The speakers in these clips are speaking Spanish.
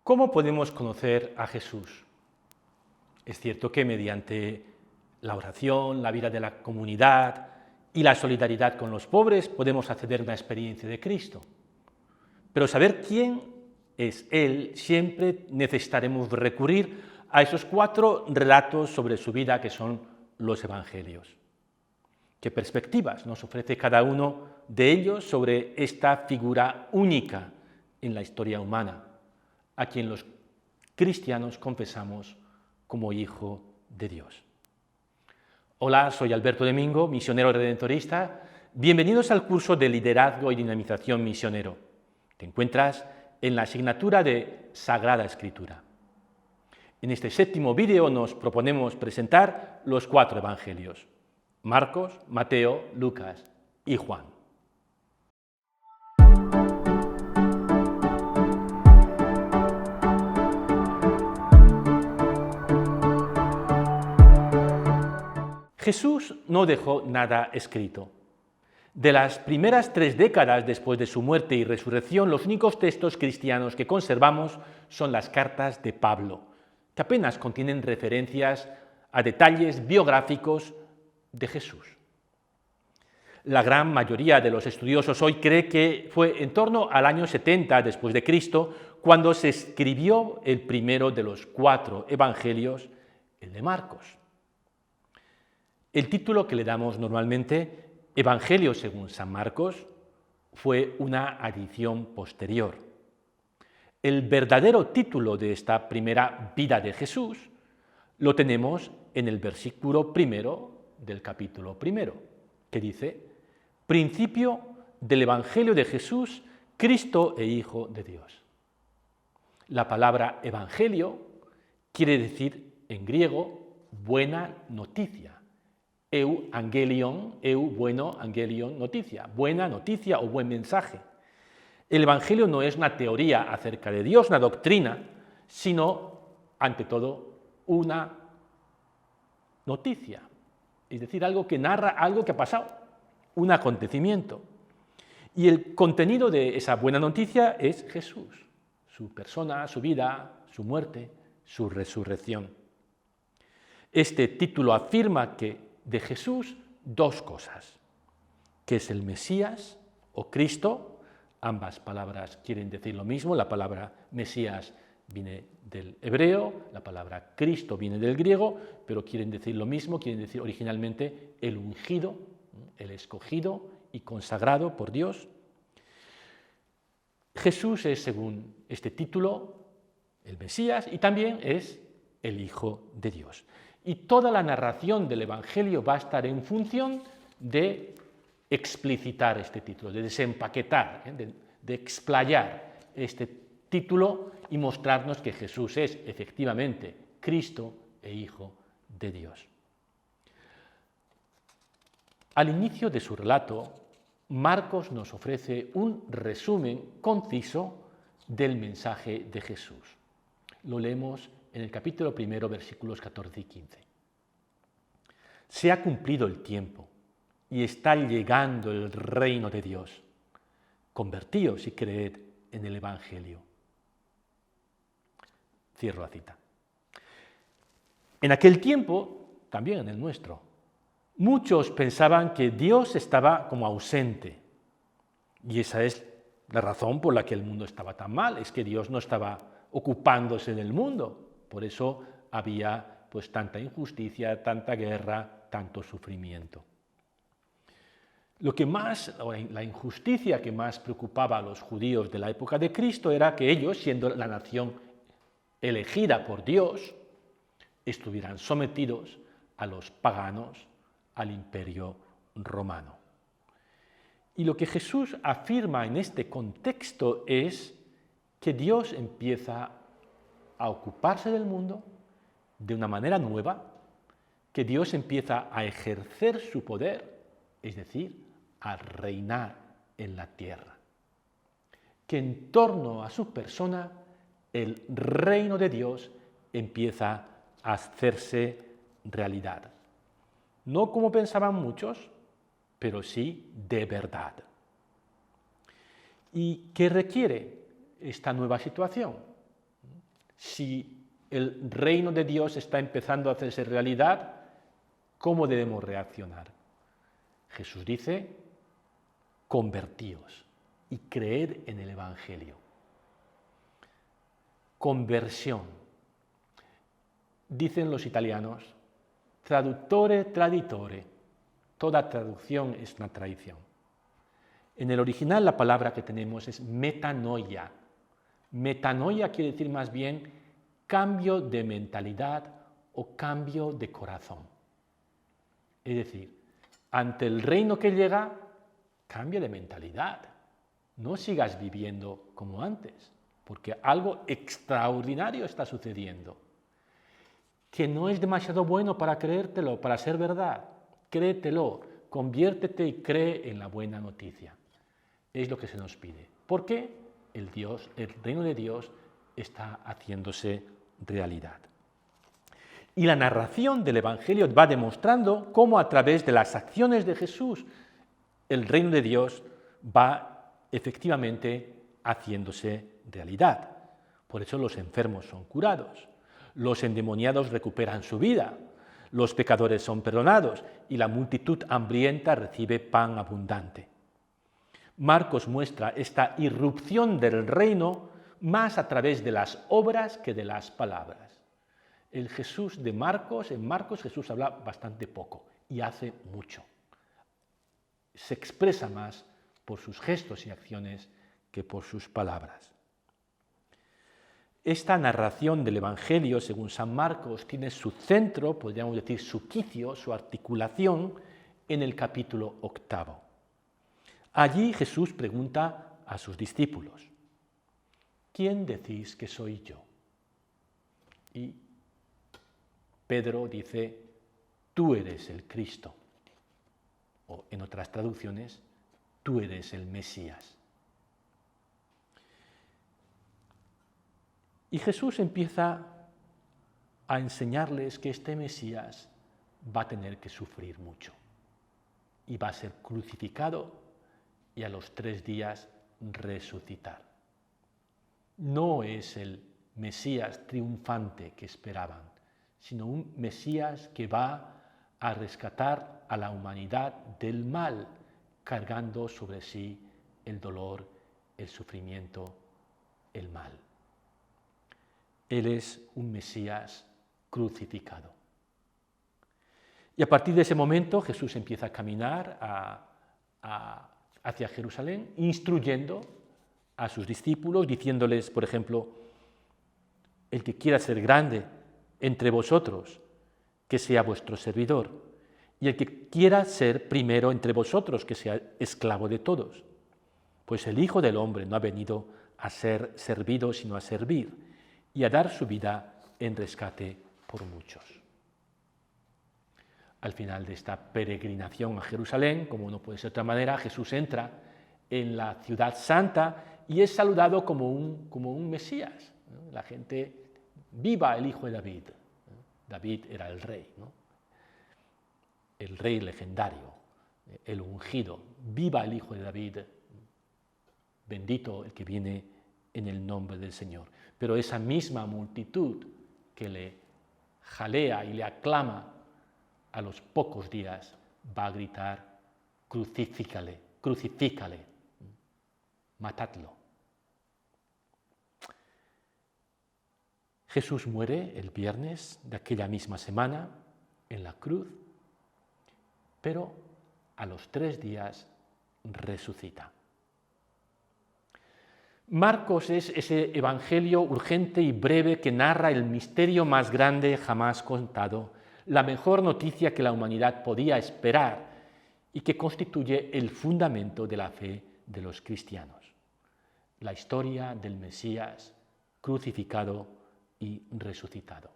¿Cómo podemos conocer a Jesús? Es cierto que mediante la oración, la vida de la comunidad y la solidaridad con los pobres podemos acceder a una experiencia de Cristo. Pero saber quién es Él, siempre necesitaremos recurrir a esos 4 relatos sobre su vida que son los Evangelios. ¿Qué perspectivas nos ofrece cada uno de ellos sobre esta figura única en la historia humana, a quien los cristianos confesamos como Hijo de Dios? Hola, soy Alberto Domingo, misionero redentorista. Bienvenidos al curso de Liderazgo y Dinamización Misionero. Te encuentras en la asignatura de Sagrada Escritura. En este 7º vídeo nos proponemos presentar los 4 evangelios: Marcos, Mateo, Lucas y Juan. Jesús no dejó nada escrito. De las primeras 3 décadas después de su muerte y resurrección, los únicos textos cristianos que conservamos son las cartas de Pablo, que apenas contienen referencias a detalles biográficos de Jesús. La gran mayoría de los estudiosos hoy cree que fue en torno al año 70 después de Cristo cuando se escribió el primero de los 4 evangelios, el de Marcos. El título que le damos normalmente, Evangelio según San Marcos, fue una adición posterior. El verdadero título de esta primera vida de Jesús lo tenemos en el versículo 1 del capítulo 1, que dice: Principio del Evangelio de Jesús, Cristo e Hijo de Dios. La palabra Evangelio quiere decir en griego buena noticia. Angelion, bueno, angelion, noticia, buena noticia o buen mensaje. El Evangelio no es una teoría acerca de Dios, una doctrina, sino, ante todo, una noticia, es decir, algo que narra algo que ha pasado, un acontecimiento. Y el contenido de esa buena noticia es Jesús, su persona, su vida, su muerte, su resurrección. Este título afirma que de Jesús 2 cosas, que es el Mesías o Cristo, ambas palabras quieren decir lo mismo, la palabra Mesías viene del hebreo, la palabra Cristo viene del griego, pero quieren decir lo mismo, quieren decir originalmente el ungido, el escogido y consagrado por Dios. Jesús es, según este título, el Mesías y también es el Hijo de Dios. Y toda la narración del Evangelio va a estar en función de explicitar este título, de desempaquetar, de explayar este título y mostrarnos que Jesús es efectivamente Cristo e Hijo de Dios. Al inicio de su relato, Marcos nos ofrece un resumen conciso del mensaje de Jesús. Lo leemos en el capítulo 1, versículos 14 y 15. Se ha cumplido el tiempo y está llegando el reino de Dios. Convertíos y creed en el Evangelio. Cierro la cita. En aquel tiempo, también en el nuestro, muchos pensaban que Dios estaba como ausente. Y esa es la razón por la que el mundo estaba tan mal, es que Dios no estaba ocupándose del mundo. Por eso había pues tanta injusticia, tanta guerra, tanto sufrimiento. La injusticia que más preocupaba a los judíos de la época de Cristo era que ellos, siendo la nación elegida por Dios, estuvieran sometidos a los paganos, al imperio romano. Y lo que Jesús afirma en este contexto es que Dios empieza a ocuparse del mundo de una manera nueva, que Dios empieza a ejercer su poder, es decir, a reinar en la tierra. Que en torno a su persona el reino de Dios empieza a hacerse realidad. No como pensaban muchos, pero sí de verdad. ¿Y qué requiere esta nueva situación? Si el reino de Dios está empezando a hacerse realidad, ¿cómo debemos reaccionar? Jesús dice, convertíos y creed en el Evangelio. Conversión. Dicen los italianos, traduttore traditore. Toda traducción es una tradición. En el original la palabra que tenemos es metanoia. Metanoia quiere decir más bien cambio de mentalidad o cambio de corazón. Es decir, ante el reino que llega, cambia de mentalidad. No sigas viviendo como antes, porque algo extraordinario está sucediendo. Que no es demasiado bueno para creértelo, para ser verdad. Créetelo, conviértete y cree en la buena noticia. Es lo que se nos pide. ¿Por qué? El reino de Dios está haciéndose realidad. Y la narración del Evangelio va demostrando cómo a través de las acciones de Jesús el reino de Dios va efectivamente haciéndose realidad. Por eso los enfermos son curados, los endemoniados recuperan su vida, los pecadores son perdonados y la multitud hambrienta recibe pan abundante. Marcos muestra esta irrupción del reino más a través de las obras que de las palabras. El Jesús de Marcos, en Marcos Jesús habla bastante poco y hace mucho. Se expresa más por sus gestos y acciones que por sus palabras. Esta narración del Evangelio, según San Marcos, tiene su centro, podríamos decir su quicio, su articulación, en el capítulo 8. Allí Jesús pregunta a sus discípulos, ¿quién decís que soy yo? Y Pedro dice, tú eres el Cristo. O en otras traducciones, tú eres el Mesías. Y Jesús empieza a enseñarles que este Mesías va a tener que sufrir mucho y va a ser crucificado y a los 3 días resucitar. No es el Mesías triunfante que esperaban, sino un Mesías que va a rescatar a la humanidad del mal, cargando sobre sí el dolor, el sufrimiento, el mal. Él es un Mesías crucificado. Y a partir de ese momento Jesús empieza a caminar hacia Jerusalén, instruyendo a sus discípulos, diciéndoles, por ejemplo, el que quiera ser grande entre vosotros, que sea vuestro servidor, y el que quiera ser primero entre vosotros, que sea esclavo de todos. Pues el Hijo del Hombre no ha venido a ser servido, sino a servir, y a dar su vida en rescate por muchos. Al final de esta peregrinación a Jerusalén, como no puede ser de otra manera, Jesús entra en la ciudad santa y es saludado como un Mesías. La gente, viva el Hijo de David. David era el rey, ¿no? El rey legendario, el ungido. Viva el Hijo de David, bendito el que viene en el nombre del Señor. Pero esa misma multitud que le jalea y le aclama, a los pocos días va a gritar, crucifícale, crucifícale, matadlo. Jesús muere el viernes de aquella misma semana en la cruz, pero a los 3 días resucita. Marcos es ese evangelio urgente y breve que narra el misterio más grande jamás contado, la mejor noticia que la humanidad podía esperar y que constituye el fundamento de la fe de los cristianos. La historia del Mesías crucificado y resucitado.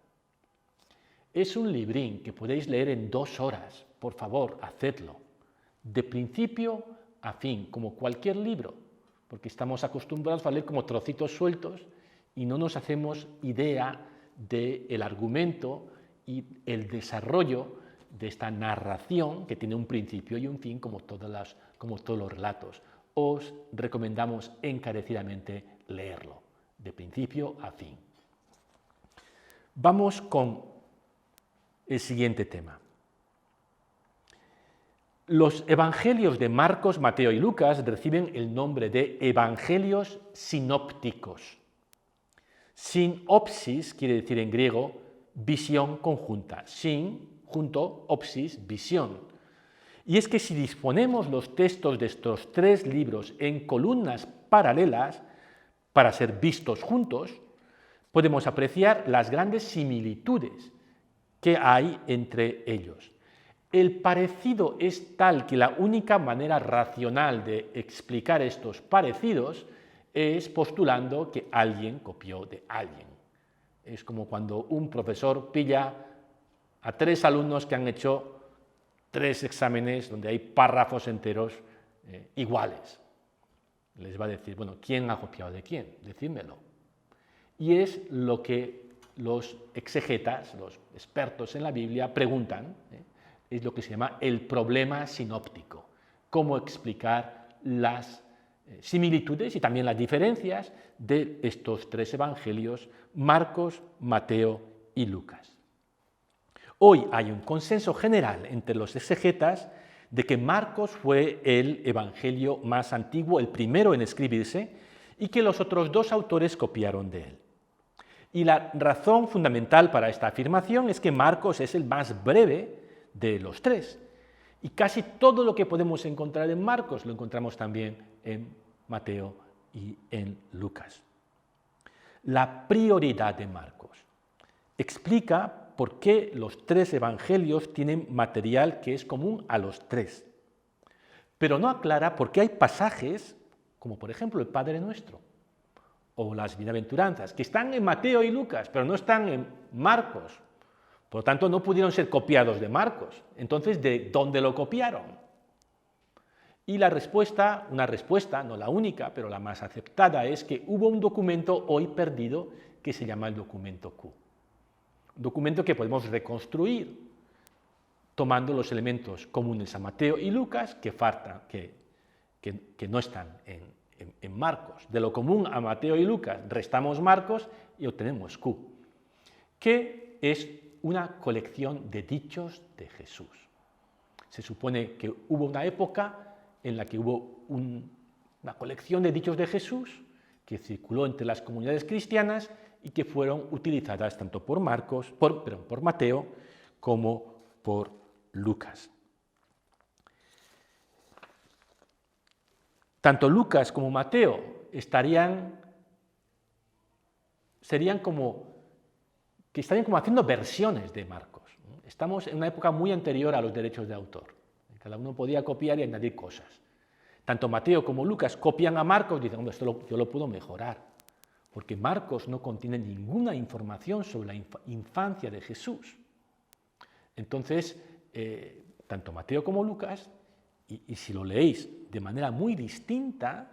Es un librín que podéis leer en 2 horas, por favor, hacedlo, de principio a fin, como cualquier libro, porque estamos acostumbrados a leer como trocitos sueltos y no nos hacemos idea del argumento y el desarrollo de esta narración que tiene un principio y un fin como todos los relatos. Os recomendamos encarecidamente leerlo, de principio a fin. Vamos con el siguiente tema. Los evangelios de Marcos, Mateo y Lucas reciben el nombre de evangelios sinópticos. Sinopsis quiere decir en griego visión conjunta. Sin, junto, opsis, visión. Y es que si disponemos los textos de estos tres libros en columnas paralelas para ser vistos juntos, podemos apreciar las grandes similitudes que hay entre ellos. El parecido es tal que la única manera racional de explicar estos parecidos es postulando que alguien copió de alguien. Es como cuando un profesor pilla a tres alumnos que han hecho tres exámenes donde hay párrafos enteros iguales. Les va a decir, bueno, ¿quién ha copiado de quién? Decídmelo. Y es lo que los exegetas, los expertos en la Biblia, preguntan. Es lo que se llama el problema sinóptico. Cómo explicar las similitudes y también las diferencias de estos tres evangelios, Marcos, Mateo y Lucas. Hoy hay un consenso general entre los exegetas de que Marcos fue el evangelio más antiguo, el primero en escribirse, y que los otros dos autores copiaron de él. Y la razón fundamental para esta afirmación es que Marcos es el más breve de los tres. Y casi todo lo que podemos encontrar en Marcos lo encontramos también en Mateo y en Lucas. La prioridad de Marcos explica por qué los tres evangelios tienen material que es común a los tres, pero no aclara por qué hay pasajes, como por ejemplo el Padre Nuestro o las bienaventuranzas, que están en Mateo y Lucas, pero no están en Marcos. Por lo tanto, no pudieron ser copiados de Marcos. Entonces, ¿de dónde lo copiaron? Y la respuesta, una respuesta, no la única, pero la más aceptada, es que hubo un documento hoy perdido que se llama el documento Q. Un documento que podemos reconstruir tomando los elementos comunes a Mateo y Lucas que no están en Marcos. De lo común a Mateo y Lucas restamos Marcos y obtenemos Q, que es una colección de dichos de Jesús. Se supone que hubo una época en la que hubo una colección de dichos de Jesús que circuló entre las comunidades cristianas y que fueron utilizadas tanto por Mateo como por Lucas. Tanto Lucas como Mateo estarían como haciendo versiones de Marcos. Estamos en una época muy anterior a los derechos de autor. Cada uno podía copiar y añadir cosas. Tanto Mateo como Lucas copian a Marcos y dicen, hombre, esto yo lo puedo mejorar, porque Marcos no contiene ninguna información sobre la infancia de Jesús. Entonces, tanto Mateo como Lucas, y si lo leéis de manera muy distinta,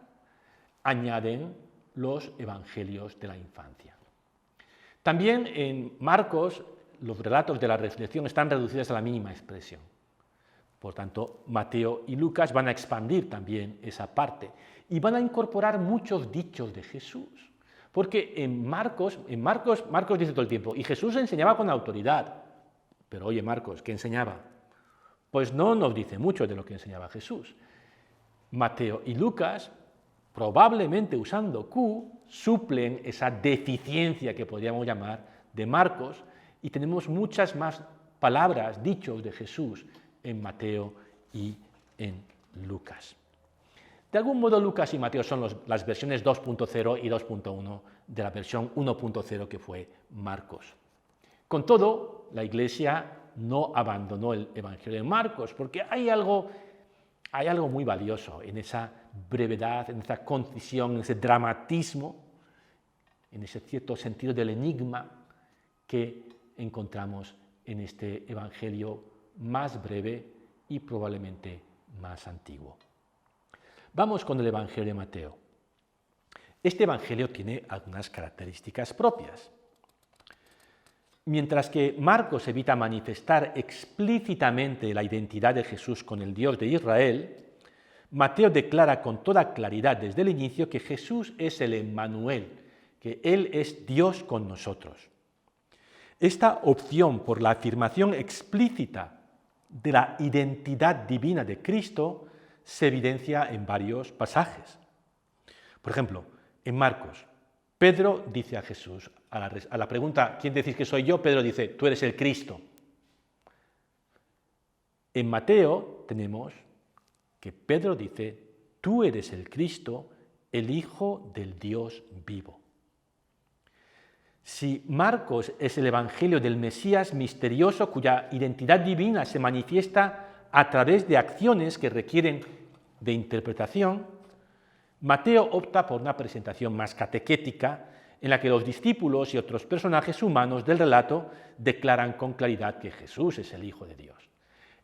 añaden los evangelios de la infancia. También en Marcos los relatos de la resurrección están reducidos a la mínima expresión. Por tanto, Mateo y Lucas van a expandir también esa parte y van a incorporar muchos dichos de Jesús. Porque en Marcos dice todo el tiempo, y Jesús enseñaba con autoridad. Pero oye, Marcos, ¿qué enseñaba? Pues no nos dice mucho de lo que enseñaba Jesús. Mateo y Lucas, probablemente usando Q, suplen esa deficiencia que podríamos llamar de Marcos, y tenemos muchas más palabras, dichos de Jesús en Mateo y en Lucas. De algún modo, Lucas y Mateo son las versiones 2.0 y 2.1 de la versión 1.0 que fue Marcos. Con todo, la Iglesia no abandonó el Evangelio de Marcos, porque hay algo muy valioso en esa brevedad, en esa concisión, en ese dramatismo, en ese cierto sentido del enigma que encontramos en este Evangelio más breve y probablemente más antiguo. Vamos con el Evangelio de Mateo. Este Evangelio tiene algunas características propias. Mientras que Marcos evita manifestar explícitamente la identidad de Jesús con el Dios de Israel, Mateo declara con toda claridad desde el inicio que Jesús es el Emmanuel, que Él es Dios con nosotros. Esta opción por la afirmación explícita de la identidad divina de Cristo se evidencia en varios pasajes. Por ejemplo, en Marcos, Pedro dice a Jesús, a la pregunta, ¿quién decís que soy yo? Pedro dice, tú eres el Cristo. En Mateo tenemos que Pedro dice, tú eres el Cristo, el Hijo del Dios vivo. Si Marcos es el Evangelio del Mesías misterioso cuya identidad divina se manifiesta a través de acciones que requieren de interpretación, Mateo opta por una presentación más catequética en la que los discípulos y otros personajes humanos del relato declaran con claridad que Jesús es el Hijo de Dios.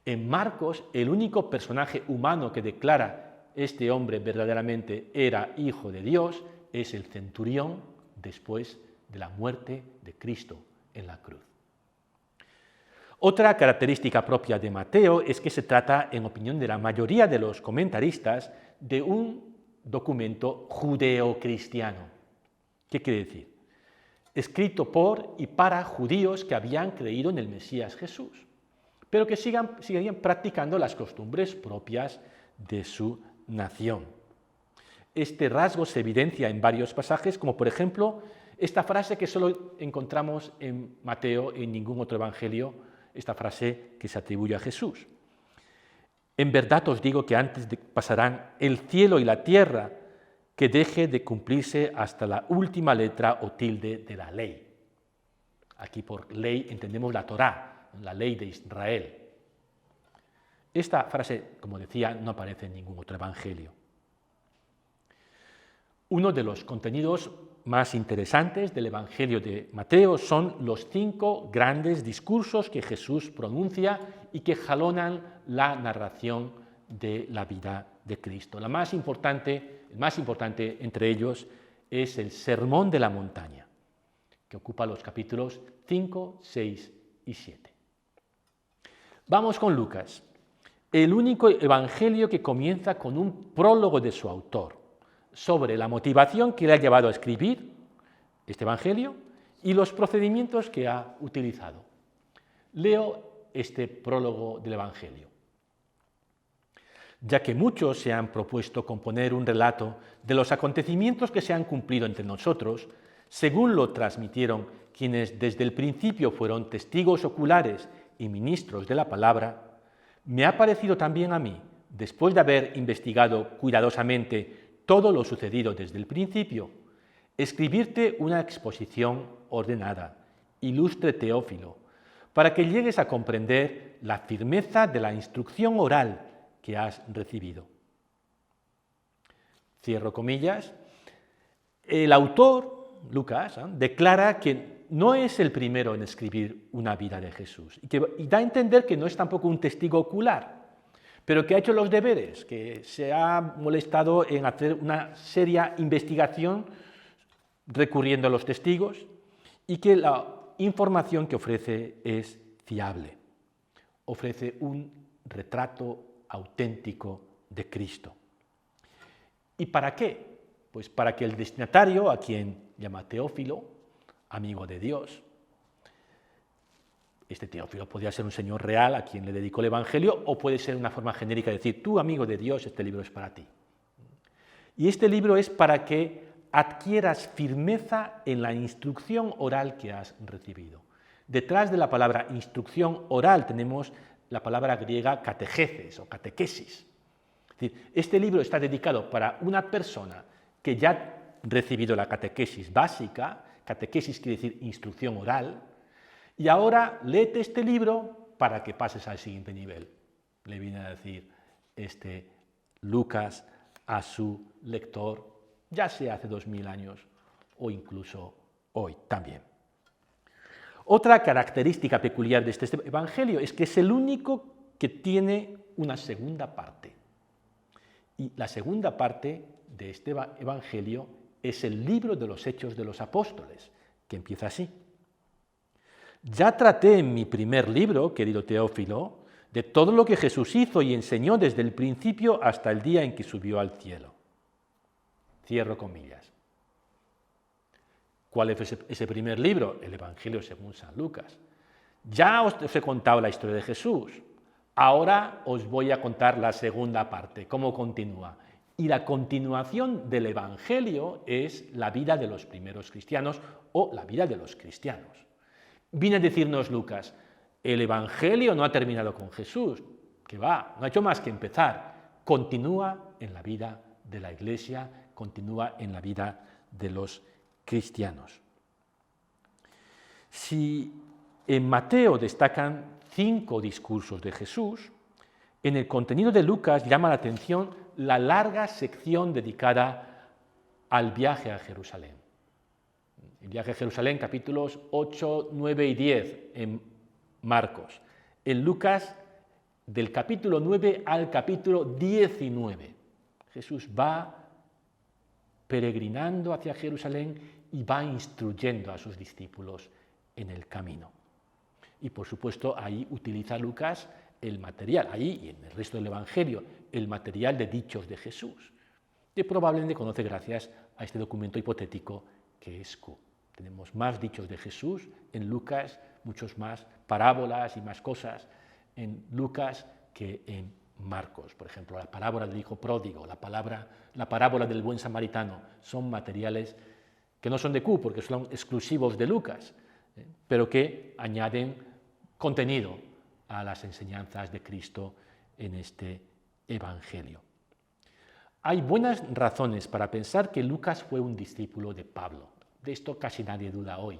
En Marcos, el único personaje humano que declara este hombre verdaderamente era Hijo de Dios es el centurión después de la muerte de Cristo en la cruz. Otra característica propia de Mateo es que se trata, en opinión de la mayoría de los comentaristas, de un documento judeocristiano. ¿Qué quiere decir? Escrito por y para judíos que habían creído en el Mesías Jesús, pero que seguían practicando las costumbres propias de su nación. Este rasgo se evidencia en varios pasajes, como por ejemplo esta frase que solo encontramos en Mateo, en ningún otro evangelio, esta frase que se atribuye a Jesús. En verdad os digo que antes pasarán el cielo y la tierra que deje de cumplirse hasta la última letra o tilde de la ley. Aquí por ley entendemos la Torá, la ley de Israel. Esta frase, como decía, no aparece en ningún otro evangelio. Uno de los contenidos más interesantes del Evangelio de Mateo son los 5 grandes discursos que Jesús pronuncia y que jalonan la narración de la vida de Cristo. El más importante entre ellos es el Sermón de la Montaña, que ocupa los capítulos 5, 6 y 7. Vamos con Lucas, el único evangelio que comienza con un prólogo de su autor, sobre la motivación que le ha llevado a escribir este evangelio y los procedimientos que ha utilizado. Leo este prólogo del evangelio. Ya que muchos se han propuesto componer un relato de los acontecimientos que se han cumplido entre nosotros, según lo transmitieron quienes desde el principio fueron testigos oculares y ministros de la palabra, me ha parecido también a mí, después de haber investigado cuidadosamente todo lo sucedido desde el principio, escribirte una exposición ordenada, ilustre Teófilo, para que llegues a comprender la firmeza de la instrucción oral que has recibido. Cierro comillas. El autor, Lucas, declara que no es el primero en escribir una vida de Jesús y da a entender que no es tampoco un testigo ocular, pero que ha hecho los deberes, que se ha molestado en hacer una seria investigación recurriendo a los testigos y que la información que ofrece es fiable. Ofrece un retrato auténtico de Cristo. ¿Y para qué? Pues para que el destinatario, a quien llama Teófilo, amigo de Dios, este Teófilo podría ser un señor real a quien le dedicó el Evangelio o puede ser una forma genérica de decir, tú amigo de Dios, este libro es para ti. Y este libro es para que adquieras firmeza en la instrucción oral que has recibido. Detrás de la palabra instrucción oral tenemos la palabra griega categesis o catequesis. Es decir, este libro está dedicado para una persona que ya ha recibido la catequesis básica, catequesis quiere decir instrucción oral, y ahora léete este libro para que pases al siguiente nivel. Le viene a decir Lucas a su lector, ya sea hace 2000 años o incluso hoy también. Otra característica peculiar de este evangelio es que es el único que tiene una segunda parte. Y la segunda parte de este evangelio es el libro de los Hechos de los Apóstoles, que empieza así. Ya traté en mi primer libro, querido Teófilo, de todo lo que Jesús hizo y enseñó desde el principio hasta el día en que subió al cielo. Cierro comillas. ¿Cuál es ese primer libro? El Evangelio según San Lucas. Ya os he contado la historia de Jesús. Ahora os voy a contar la segunda parte, cómo continúa. Y la continuación del Evangelio es la vida de los primeros cristianos o la vida de los cristianos. Viene a decirnos Lucas, el Evangelio no ha terminado con Jesús, que va, no ha hecho más que empezar. Continúa en la vida de la Iglesia, continúa en la vida de los cristianos. Si en Mateo destacan 5 discursos de Jesús, en el contenido de Lucas llama la atención la larga sección dedicada al viaje a Jerusalén. El viaje a Jerusalén, capítulos 8, 9 y 10 en Marcos. En Lucas, del capítulo 9 al capítulo 19. Jesús va peregrinando hacia Jerusalén y va instruyendo a sus discípulos en el camino. Y por supuesto ahí utiliza Lucas el material, ahí y en el resto del Evangelio, el material de dichos de Jesús, que probablemente conoce gracias a este documento hipotético que es Q. Tenemos más dichos de Jesús en Lucas, muchos más parábolas y más cosas en Lucas que en Marcos. Por ejemplo, la parábola del hijo pródigo, la parábola del buen samaritano, son materiales que no son de Q porque son exclusivos de Lucas, pero que añaden contenido a las enseñanzas de Cristo en este Evangelio. Hay buenas razones para pensar que Lucas fue un discípulo de Pablo. De esto casi nadie duda hoy.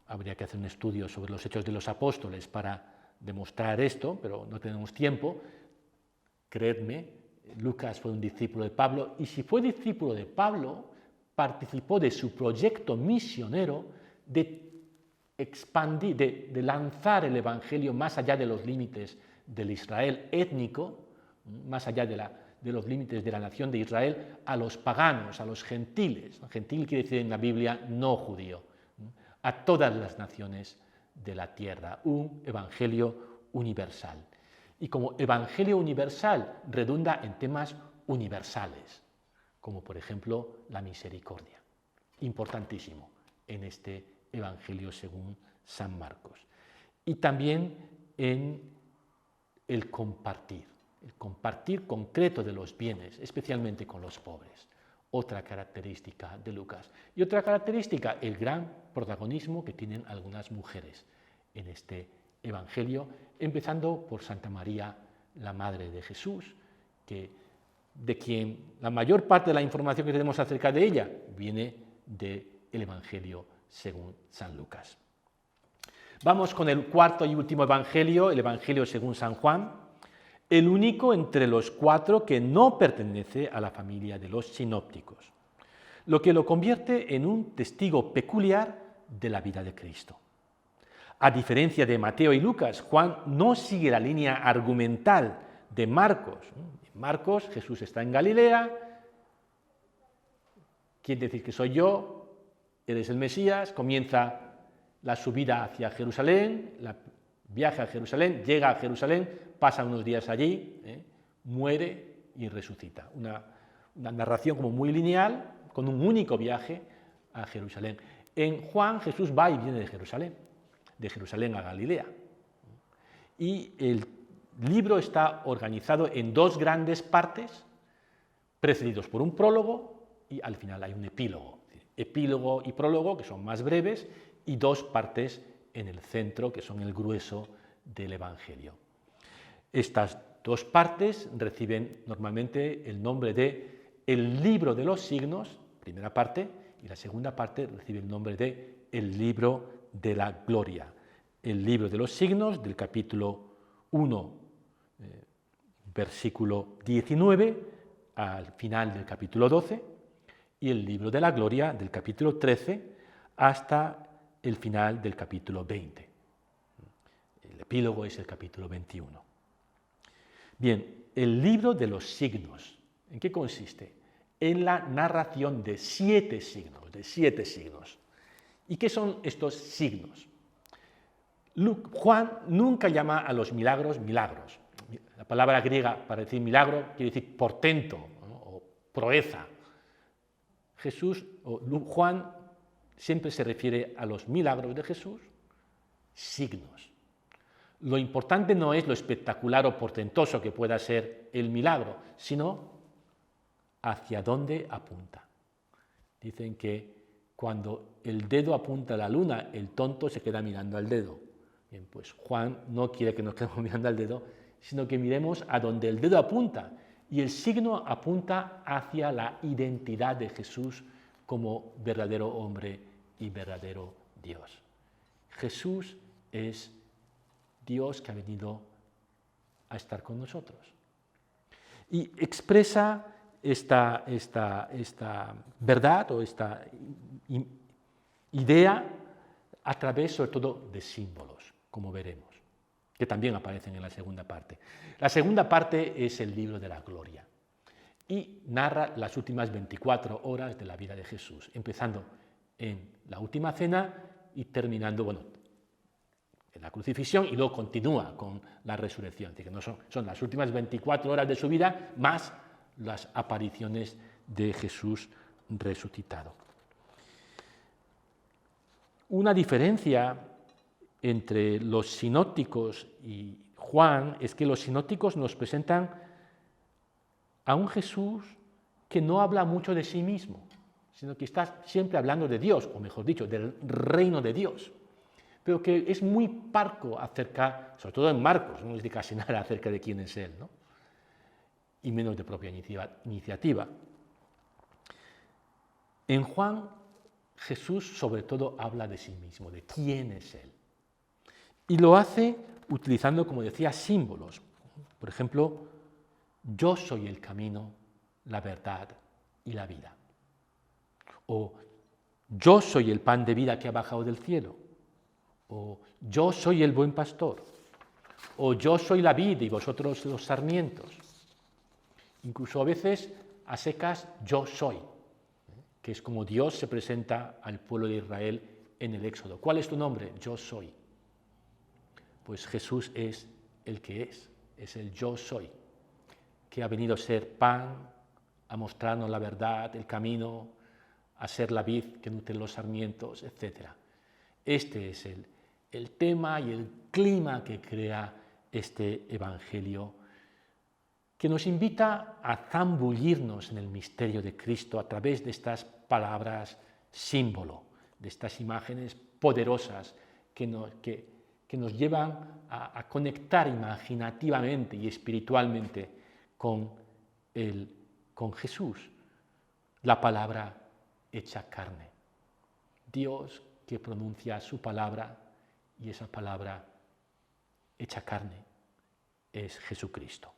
Habría que hacer un estudio sobre los Hechos de los Apóstoles para demostrar esto, pero no tenemos tiempo. Creedme, Lucas fue un discípulo de Pablo, y si fue discípulo de Pablo, participó de su proyecto misionero de expandir, de lanzar el Evangelio más allá de los límites del Israel étnico, más allá de los límites de la nación de Israel, a los paganos, a los gentiles. Gentil quiere decir en la Biblia no judío, a todas las naciones de la tierra, un evangelio universal. Y como evangelio universal redunda en temas universales, como por ejemplo la misericordia, importantísimo en este evangelio según San Marcos. Y también en el compartir concreto de los bienes, especialmente con los pobres. Otra característica de Lucas. Y otra característica, el gran protagonismo que tienen algunas mujeres en este Evangelio, empezando por Santa María, la Madre de Jesús, de quien la mayor parte de la información que tenemos acerca de ella viene del Evangelio según San Lucas. Vamos con el cuarto y último Evangelio, el Evangelio según San Juan, el único entre los 4 que no pertenece a la familia de los sinópticos, lo que lo convierte en un testigo peculiar de la vida de Cristo. A diferencia de Mateo y Lucas, Juan no sigue la línea argumental de Marcos. En Marcos, Jesús está en Galilea, quiere decir que soy yo, eres el Mesías, comienza la subida hacia Jerusalén, viaja a Jerusalén, llega a Jerusalén, pasa unos días allí, muere y resucita. Una narración como muy lineal, con un único viaje a Jerusalén. En Juan, Jesús va y viene de Jerusalén a Galilea. Y el libro está organizado en 2 grandes partes, precedidos por un prólogo, y al final hay un epílogo. Epílogo y prólogo, que son más breves, y 2 partes en el centro, que son el grueso del Evangelio. Estas 2 partes reciben normalmente el nombre de el libro de los signos, primera parte, y la segunda parte recibe el nombre de el libro de la gloria. El libro de los signos, del capítulo 1, versículo 19, al final del capítulo 12, y el libro de la gloria, del capítulo 13, hasta el final del capítulo 20. El epílogo es el capítulo 21. Bien, el libro de los signos, ¿en qué consiste? En la narración de 7 signos. ¿Y qué son estos signos? Juan nunca llama a los milagros milagros. La palabra griega para decir milagro quiere decir portento, ¿no? O proeza. Juan siempre se refiere a los milagros de Jesús, signos. Lo importante no es lo espectacular o portentoso que pueda ser el milagro, sino hacia dónde apunta. Dicen que cuando el dedo apunta a la luna, el tonto se queda mirando al dedo. Bien, pues Juan no quiere que nos quedemos mirando al dedo, sino que miremos a donde el dedo apunta. Y el signo apunta hacia la identidad de Jesús como verdadero hombre y verdadero Dios. Jesús es Dios que ha venido a estar con nosotros. Y expresa esta verdad o esta idea a través sobre todo de símbolos, como veremos, que también aparecen en la segunda parte. La segunda parte es el libro de la gloria y narra las últimas 24 horas de la vida de Jesús, empezando en la última cena y terminando, en la crucifixión, y luego continúa con la resurrección. Así que no son las últimas 24 horas de su vida más las apariciones de Jesús resucitado. Una diferencia entre los sinópticos y Juan es que los sinópticos nos presentan a un Jesús que no habla mucho de sí mismo, sino que está siempre hablando de Dios, o mejor dicho, del reino de Dios, pero que es muy parco acerca, sobre todo en Marcos, no dice casi nada acerca de quién es Él, ¿no? Y menos de propia iniciativa. En Juan, Jesús sobre todo habla de sí mismo, de quién es Él. Y lo hace utilizando, como decía, símbolos. Por ejemplo, yo soy el camino, la verdad y la vida. O yo soy el pan de vida que ha bajado del cielo. O yo soy el buen pastor. O yo soy la vid y vosotros los sarmientos. Incluso a veces a secas yo soy, que es como Dios se presenta al pueblo de Israel en el Éxodo. ¿Cuál es tu nombre? Yo soy. Pues Jesús es el que es el yo soy, que ha venido a ser pan, a mostrarnos la verdad, el camino, a ser la vid que nutre los sarmientos, etc. Este es el tema y el clima que crea este Evangelio, que nos invita a zambullirnos en el misterio de Cristo a través de estas palabras símbolo, de estas imágenes poderosas que nos llevan a conectar imaginativamente y espiritualmente con Jesús, la palabra hecha carne. Dios que pronuncia su palabra y esa palabra hecha carne es Jesucristo.